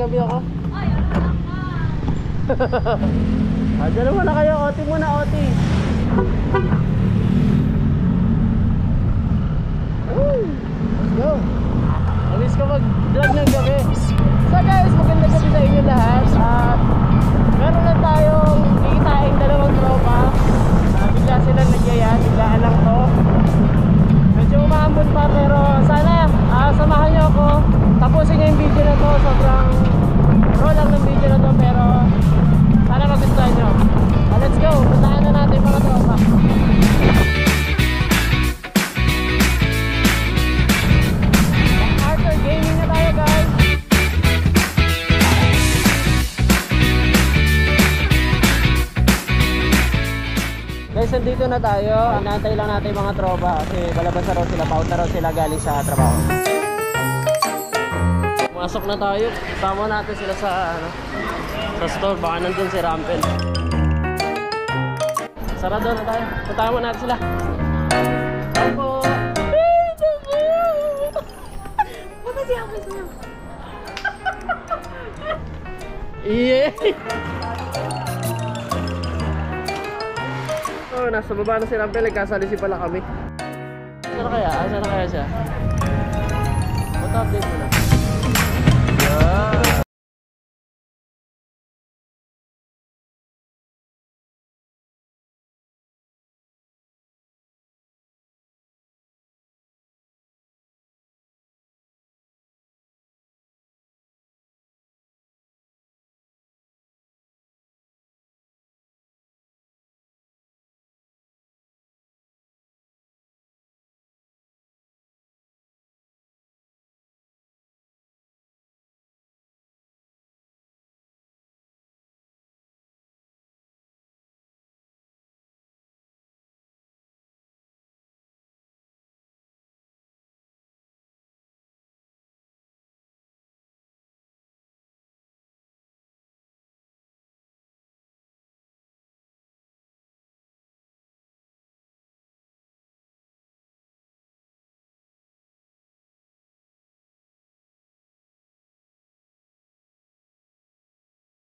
magtabi ako. Dyan muna kayo, Oti muna, Oti. Let's go. Namiss ko mag-vlog ng gabi. So guys, magandang gabi sa inyo lahat. At meron na tayong kikitain dalawang tropa. Bigla silang nagyaya, biglaan lang to. Medyo umaambon pa pero sana samahan nyo ako. Tapusin nyo yung video na to. Sobrang raw lang ng video na to pero sana magustuhan nyo. Let's go, puntahan na natin mga tropa. Arthur Gaming na tayo guys. Guys, nandito na tayo. Inaantay lang natin mga tropa kasi balabas na raw sila, paut na raw sila galing sa trabaho. Masok na tayo. Tama natin sila sa store. Baka nandun si Rampel. Sarado na tayo. Puntahan mo natin sila. Opo. Baka siya ako sa'yo. Yeah. Oh, nasa baba na si Rampel. Nagkasalisi pala kami. Saan kaya? Saan kaya siya? Punta update mo na. Yeah.